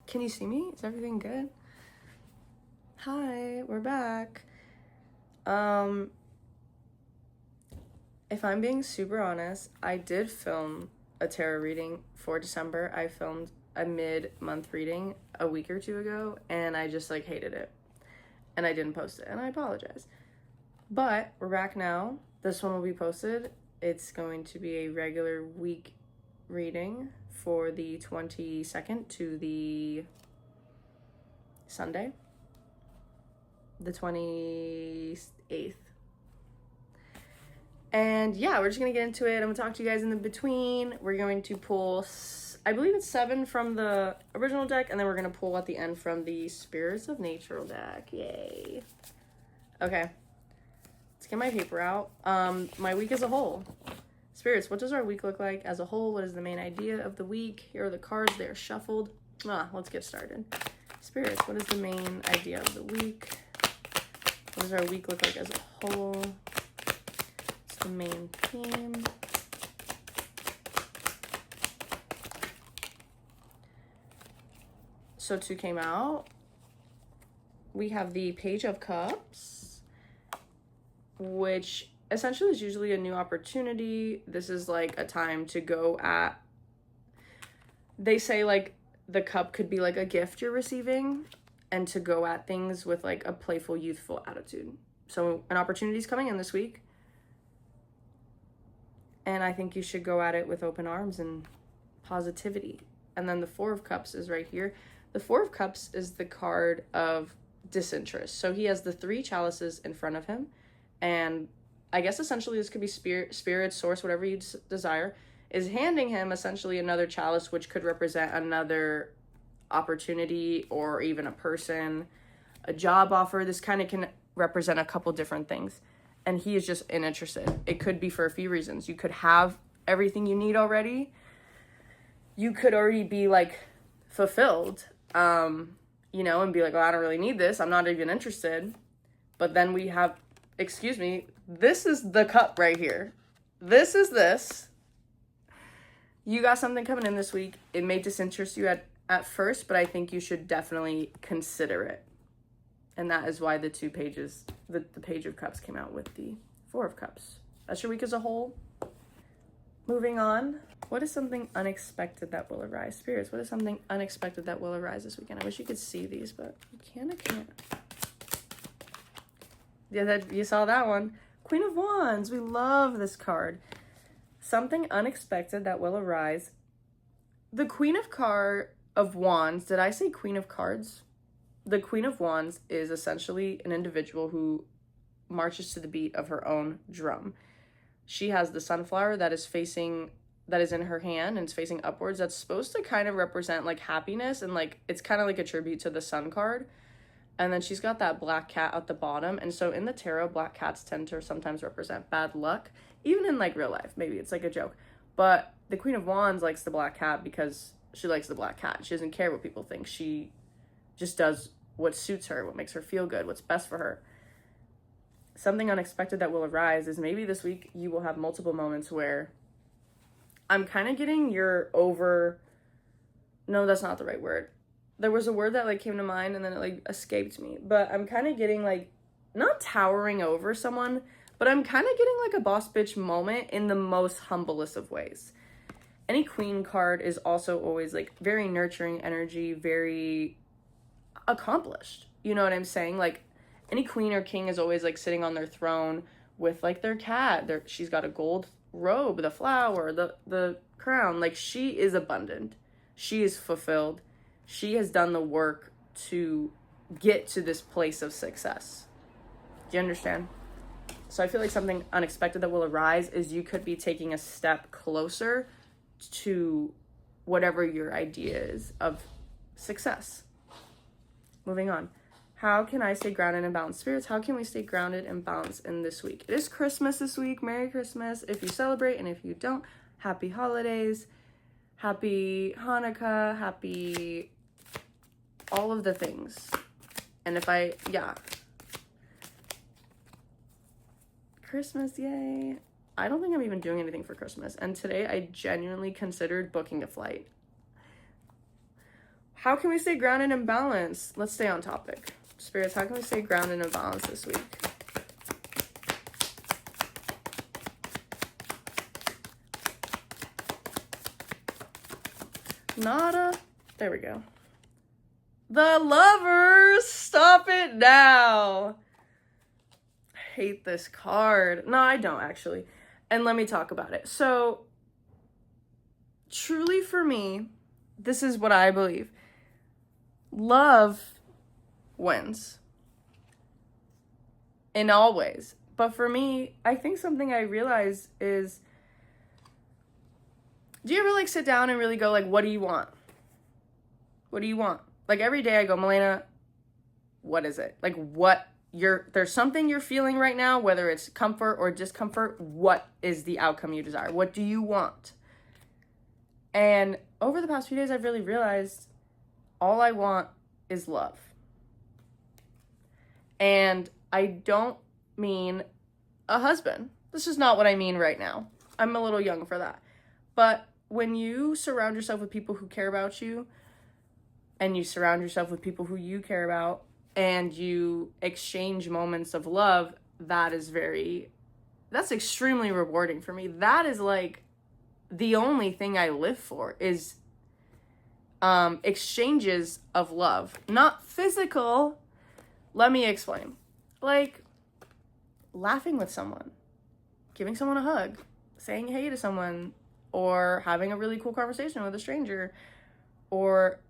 Can you see me? Is everything good? Hi, we're back. If I'm being super honest, I did film a tarot reading for December. I filmed a mid-month reading a week or two ago, and I just hated it. And I didn't post it, and I apologize. But we're back now. This one will be posted. It's going to be a regular week reading for the 22nd to the Sunday, the 28th. And yeah, we're just going to get into it. I'm going to talk to you guys in the between. We're going to pull, I believe it's 7 from the original deck, and then we're going to pull at the end from the Spirits of Nature deck. Yay. Okay. Let's get my paper out. My week as a whole. Spirits, what does our week look like as a whole? What is the main idea of the week? Here are the cards. They are shuffled. Let's get started. Spirits, what is the main idea of the week? What does our week look like as a whole? The main theme. So 2 came out. We have the Page of Cups, which essentially is usually a new opportunity. This is a time to go at, they say the cup could be a gift you're receiving, and to go at things with a playful, youthful attitude. So an opportunity is coming in this week. And I think you should go at it with open arms and positivity. And then the 4 of Cups is right here. The 4 of Cups is the card of disinterest. So he has the 3 chalices in front of him. And I guess essentially this could be spirit, source, whatever you desire, is handing him essentially another chalice, which could represent another opportunity or even a person, a job offer. This kind of can represent a couple different things. And he is just uninterested. It could be for a few reasons. You could have everything you need already. You could already be fulfilled, and be oh, I don't really need this. I'm not even interested. But then we have, excuse me, this is the cup right here. This is this. You got something coming in this week. It may disinterest you at first, but I think you should definitely consider it. And that is why the 2 pages, the Page of Cups came out with the 4 of Cups. That's your week as a whole. Moving on. What is something unexpected that will arise? Spirits, what is something unexpected that will arise this weekend? I wish you could see these, but you can. I can't. Yeah, you saw that one. Queen of Wands. We love this card. Something unexpected that will arise. The Queen of Wands. Did I say Queen of Cards? The Queen of Wands is essentially an individual who marches to the beat of her own drum. She has the sunflower that is in her hand and it's facing upwards. That's supposed to kind of represent happiness, and it's kind of a tribute to the sun card. And then she's got that black cat at the bottom. And so in the tarot, black cats tend to sometimes represent bad luck, even in real life. Maybe it's a joke. But the Queen of Wands likes the black cat because she likes the black cat. She doesn't care what people think. She just does what suits her, what makes her feel good, what's best for her. Something unexpected that will arise is maybe this week you will have multiple moments where I'm kind of getting no, that's not the right word. There was a word that came to mind and then it escaped me. But I'm kind of getting not towering over someone, but I'm kind of getting a boss bitch moment in the most humblest of ways. Any queen card is also always very nurturing energy, very accomplished. You know what I'm saying? Any queen or king is always sitting on their throne with their cat. She's got a gold robe, the flower, the crown. She is abundant. She is fulfilled. She has done the work to get to this place of success. Do you understand? So I feel something unexpected that will arise is you could be taking a step closer to whatever your idea is of success. Moving on. How can I stay grounded and balanced? Spirits, how can we stay grounded and balanced in this week? It is Christmas this week. Merry Christmas if you celebrate, and if you don't, happy holidays. Happy Hanukkah. Happy all of the things. And Christmas, yay. I don't think I'm even doing anything for Christmas. And today I genuinely considered booking a flight. How can we stay grounded and balanced? Let's stay on topic. Spirits, how can we stay grounded and balanced this week? Nada. There we go. The Lovers. Stop it now. I hate this card. No, I don't actually. And let me talk about it. So, truly for me, this is what I believe. Love wins. In all ways. But for me, I think something I realize is, do you ever like sit down and really go like, what do you want? What do you want? Like every day I go, Milena, what is it? Like there's something you're feeling right now, whether it's comfort or discomfort. What is the outcome you desire? What do you want? And over the past few days, I've really realized all I want is love. And I don't mean a husband. This is not what I mean right now. I'm a little young for that. But when you surround yourself with people who care about you, and you surround yourself with people who you care about, and you exchange moments of love, that's extremely rewarding for me. That is like the only thing I live for is exchanges of love. Not physical. Let me explain. Like laughing with someone, giving someone a hug, saying hey to someone, or having a really cool conversation with a stranger, or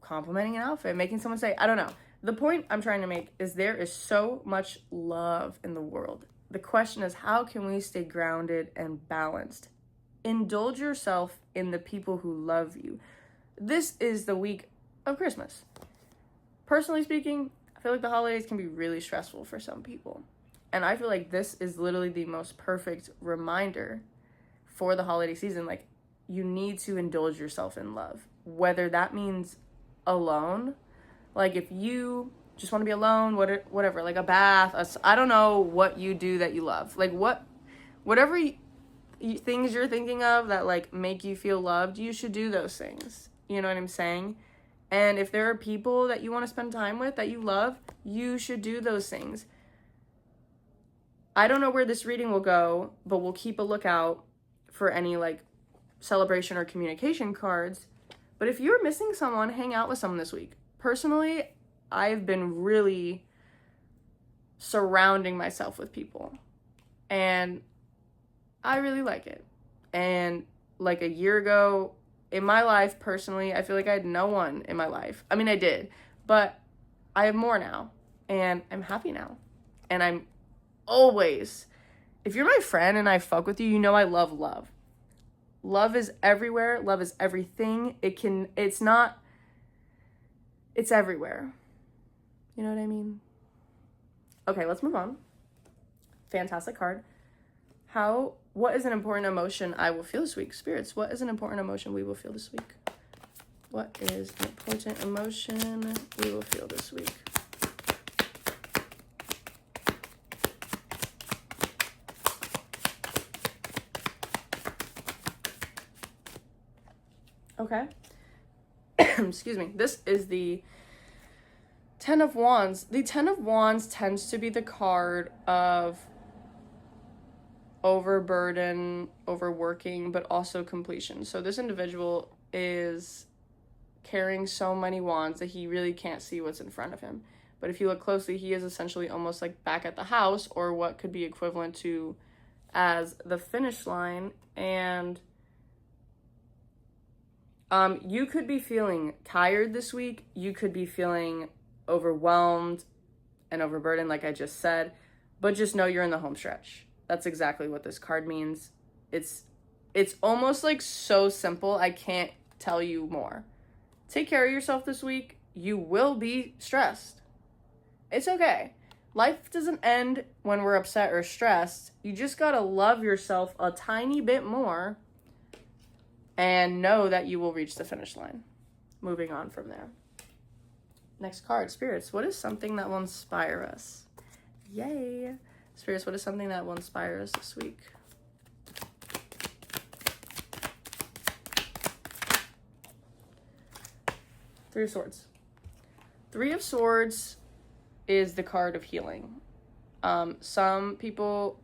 complimenting an outfit, making someone say, I don't know. The point I'm trying to make is there is so much love in the world. The question is, how can we stay grounded and balanced? Indulge yourself in the people who love you. This is the week of Christmas. Personally speaking, I feel like the holidays can be really stressful for some people. And I feel like this is literally the most perfect reminder for the holiday season. Like, you need to indulge yourself in love. Whether that means alone, like if you just want to be alone, whatever, like a bath, I don't know what you do that you love. Like whatever things you're thinking of that like make you feel loved, you should do those things. You know what I'm saying? And if there are people that you want to spend time with that you love, you should do those things. I don't know where this reading will go, but we'll keep a lookout for any like celebration or communication cards. But if you're missing someone, hang out with someone this week. Personally, I've been really surrounding myself with people. And I really like it. And like a year ago, in my life, personally, I feel like I had no one in my life. I mean, I did. But I have more now. And I'm happy now. And I'm always, if you're my friend and I fuck with you, you know I love love. Love is everywhere. Love is everything. It's everywhere. You know what I mean? Okay, let's move on. Fantastic card. What is an important emotion I will feel this week? Spirits, what is an important emotion we will feel this week? What is an important emotion we will feel this week? Okay. Excuse me. This is the Ten of Wands. The Ten of Wands tends to be the card of overburden, overworking, but also completion. So this individual is carrying so many wands that he really can't see what's in front of him. But if you look closely, he is essentially almost like back at the house, or what could be equivalent to as the finish line. And you could be feeling tired this week. You could be feeling overwhelmed and overburdened, like I just said, but just know you're in the home stretch. That's exactly what this card means. It's almost like so simple. I can't tell you more. Take care of yourself this week. You will be stressed. It's okay. Life doesn't end when we're upset or stressed. You just gotta love yourself a tiny bit more and know that you will reach the finish line. Moving on from there. Next card, Spirits. What is something that will inspire us? Yay. Spirits, what is something that will inspire us this week? Three of Swords. Three of Swords is the card of healing. Some people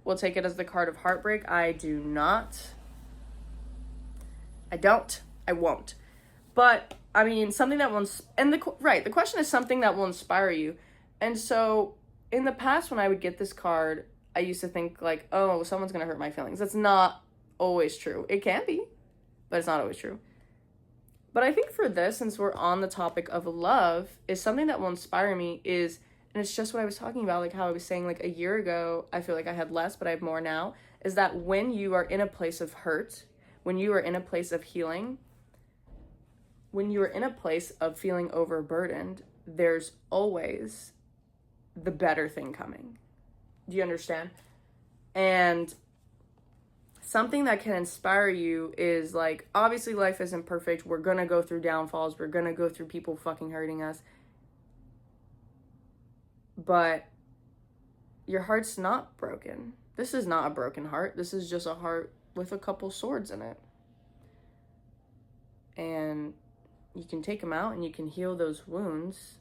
will take it as the card of heartbreak. I do not. I don't. I won't. But, I mean, something that will... the question is something that will inspire you. And so, in the past, when I would get this card, I used to think, like, oh, someone's going to hurt my feelings. That's not always true. It can be, but it's not always true. But I think for this, since we're on the topic of love, is something that will inspire me is... And it's just what I was talking about, like how I was saying, like a year ago, I feel like I had less, but I have more now, is that when you are in a place of hurt, when you are in a place of healing, when you are in a place of feeling overburdened, there's always the better thing coming. Do you understand? And something that can inspire you is like, obviously life isn't perfect. We're going to go through downfalls. We're going to go through people fucking hurting us. But your heart's not broken. This is not a broken heart. This is just a heart with a couple swords in it. And you can take them out and you can heal those wounds.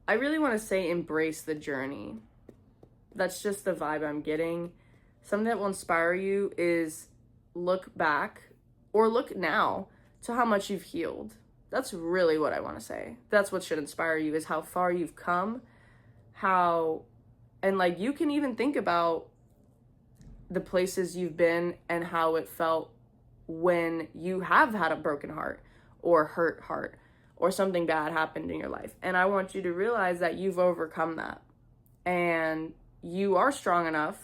I really want to say embrace the journey. That's just the vibe I'm getting. Something that will inspire you is look back or look now to how much you've healed. That's really what I want to say. That's what should inspire you, is how far you've come, and like you can even think about the places you've been and how it felt when you have had a broken heart or hurt heart or something bad happened in your life. And I want you to realize that you've overcome that and you are strong enough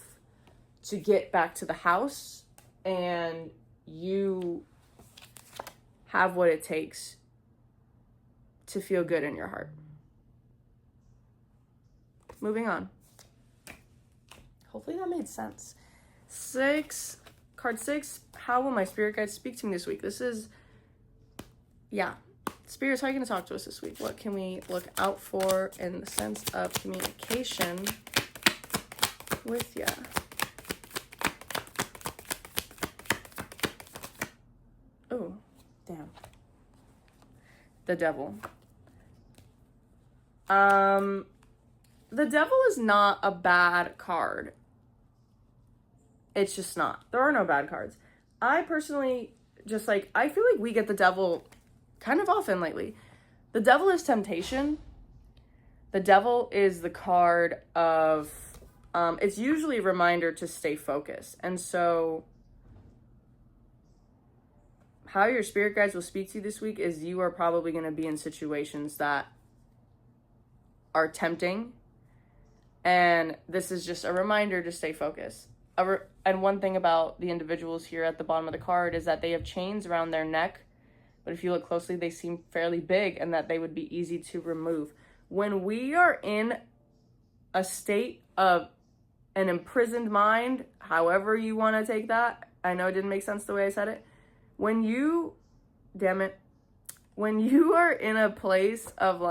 to get back to the house, and you have what it takes to feel good in your heart. Moving on. Hopefully that made sense. Card 6, how will my spirit guides speak to me this week? This is, spirits, how are you going to talk to us this week? What can we look out for in the sense of communication with ya? Oh, damn. The Devil. The Devil is not a bad card. It's just not. There are no bad cards. I personally just I feel like we get the Devil kind of often lately. The Devil is temptation. The Devil is the card of, it's usually a reminder to stay focused. And so how your spirit guides will speak to you this week is you are probably going to be in situations that are tempting. And this is just a reminder to stay focused. And one thing about the individuals here at the bottom of the card is that they have chains around their neck. But if you look closely, they seem fairly big and that they would be easy to remove. When we are in a state of an imprisoned mind, however you want to take that, I know it didn't make sense the way I said it. When you are in a place of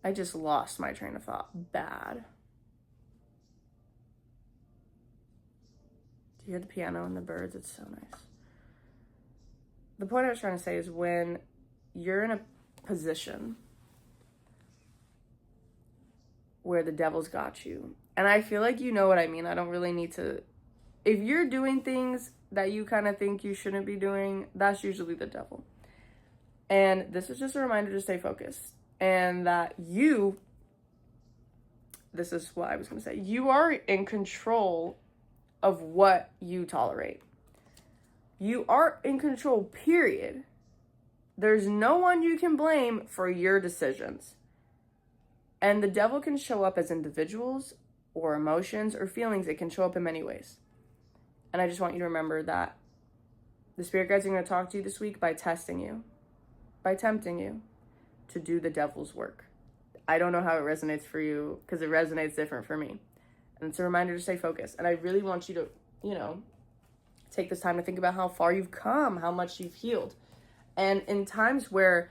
I just lost my train of thought. Bad. Do you hear the piano and the birds? It's so nice. The point I was trying to say is when you're in a position where the devil's got you, and I feel like you know what I mean. I don't really need to. If you're doing things that you kind of think you shouldn't be doing, that's usually the devil. And this is just a reminder to stay focused. And that this is what I was going to say, you are in control of what you tolerate. You are in control, period. There's no one you can blame for your decisions. And the devil can show up as individuals or emotions or feelings. It can show up in many ways. And I just want you to remember that the spirit guides are going to talk to you this week by testing you, by tempting you to do the devil's work. I don't know how it resonates for you because it resonates different for me. And it's a reminder to stay focused. And I really want you to, take this time to think about how far you've come, how much you've healed. And in times where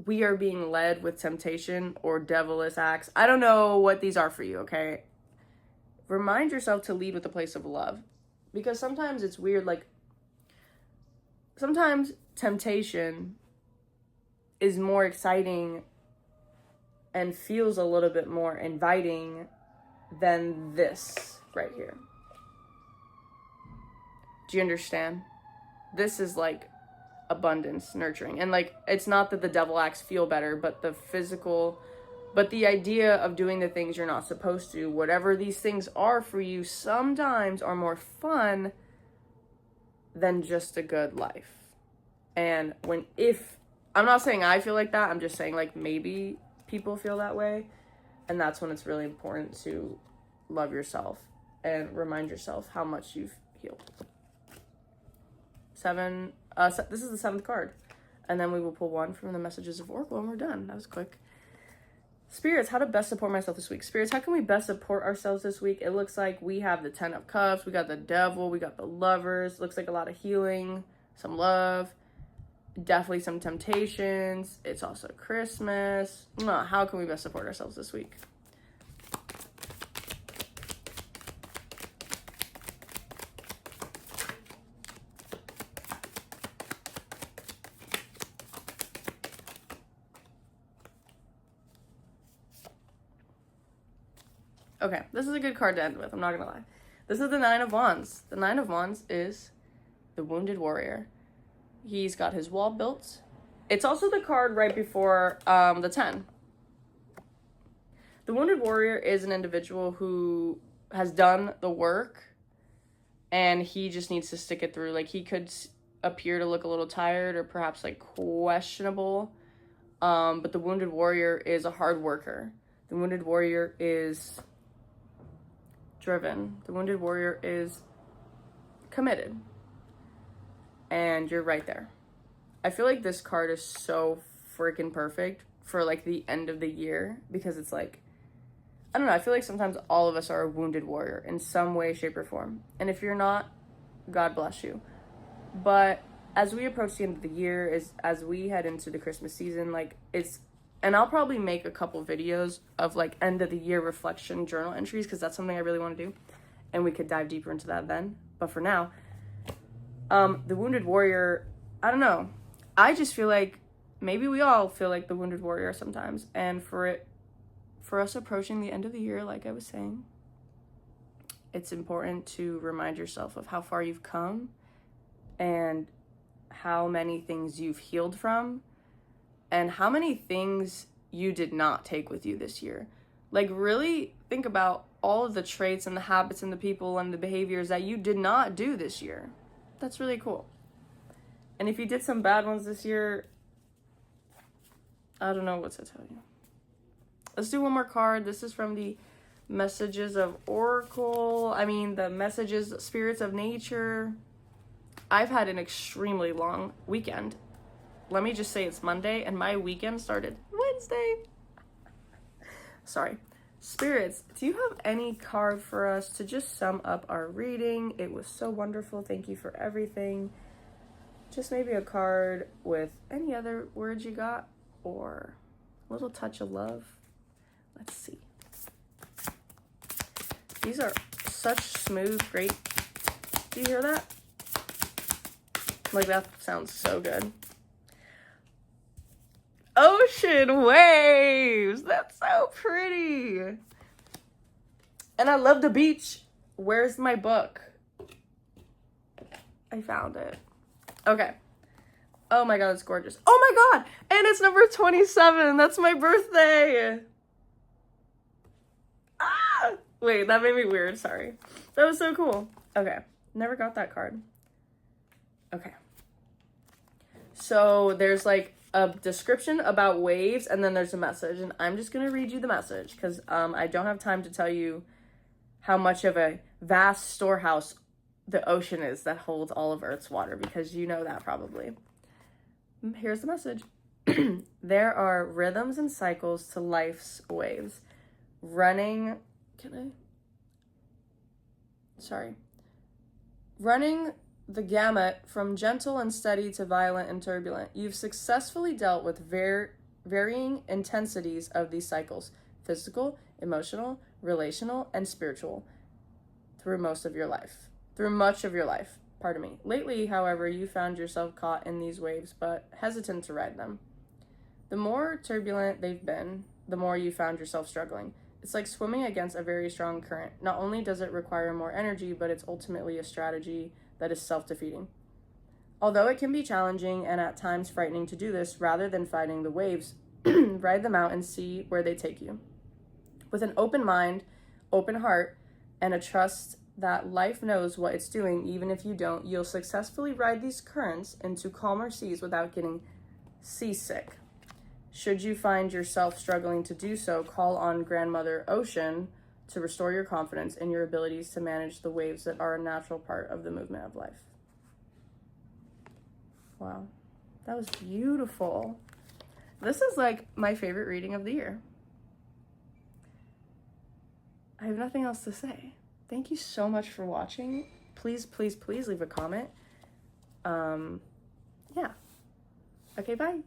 we are being led with temptation or devilish acts, I don't know what these are for you, okay? Remind yourself to lead with a place of love. Because sometimes it's weird, sometimes temptation is more exciting and feels a little bit more inviting than this right here. Do you understand? This is like abundance, nurturing. And like, it's not that the devil acts feel better, but the idea of doing the things you're not supposed to, whatever these things are for you, sometimes are more fun than just a good life. And I'm not saying I feel like that, I'm just saying like maybe people feel that way. And that's when it's really important to love yourself and remind yourself how much you've healed. This is the 7th card. And then we will pull one from the Messages of Oracle and we're done. That was quick. Spirits, how to best support myself this week. Spirits, how can we best support ourselves this week? It looks like we have the 10 of Cups, we got the Devil, we got the Lovers. Looks like a lot of healing, some love, definitely some temptations. It's also Christmas. How can we best support ourselves this week? Okay, this is a good card to end with, I'm not gonna lie. This is the 9 of Wands. The 9 of Wands is the Wounded Warrior. He's got his wall built. It's also the card right before the 10. The Wounded Warrior is an individual who has done the work and he just needs to stick it through. Like, he could appear to look a little tired or perhaps like questionable, but the Wounded Warrior is a hard worker. The Wounded Warrior is driven. The Wounded Warrior is committed. And you're right there. I feel like this card is so freaking perfect for like the end of the year because it's like, I don't know, I feel like sometimes all of us are a wounded warrior in some way, shape, or form. And if you're not, God bless you. But as we approach the end of the year, as we head into the Christmas season, like and I'll probably make a couple videos of like end of the year reflection journal entries because that's something I really want to do. And we could dive deeper into that then. But for now, the Wounded Warrior, I don't know. I just feel like maybe we all feel like the Wounded Warrior sometimes. And for us approaching the end of the year, like I was saying, it's important to remind yourself of how far you've come and how many things you've healed from and how many things you did not take with you this year. Like, really think about all of the traits and the habits and the people and the behaviors that you did not do this year. That's really cool. And if you did some bad ones this year, I don't know what to tell you. Let's do one more card. This is from the Messages of Oracle. The Messages, Spirits of Nature. I've had an extremely long weekend. Let me just say it's Monday and my weekend started Wednesday. Sorry. Spirits, do you have any card for us to just sum up our reading? It was so wonderful. Thank you for everything. Just maybe a card with any other words you got or a little touch of love. Let's see. These are such smooth, great. Do you hear that? Like, that sounds so good. Ocean waves. That's so pretty. And I love the beach. Where's my book? I found it. Okay. Oh my god, it's gorgeous. Oh my god! And it's number 27. That's my birthday. Ah! Wait, that made me weird. Sorry. That was so cool. Okay. Never got that card. Okay. So there's like a description about waves and then there's a message. And I'm just going to read you the message because I don't have time to tell you how much of a vast storehouse the ocean is that holds all of Earth's water, because you know that probably. Here's the message. There are rhythms and cycles to life's waves. Running the gamut from gentle and steady to violent and turbulent. You've successfully dealt with varying intensities of these cycles, physical, emotional, relational, and spiritual, through much of your life. Pardon me. Lately, however, you found yourself caught in these waves, but hesitant to ride them. The more turbulent they've been, the more you found yourself struggling. It's like swimming against a very strong current. Not only does it require more energy, but it's ultimately a strategy that is self-defeating. Although it can be challenging and at times frightening to do this, rather than fighting the waves, ride them out and see where they take you. With an open mind, open heart, and a trust that life knows what it's doing, even if you don't, you'll successfully ride these currents into calmer seas without getting seasick. Should you find yourself struggling to do so, call on Grandmother Ocean to restore your confidence in your abilities to manage the waves that are a natural part of the movement of life. Wow, that was beautiful. This is like my favorite reading of the year. I have nothing else to say. Thank you so much for watching. Please, please, please leave a comment. Yeah. Okay, bye.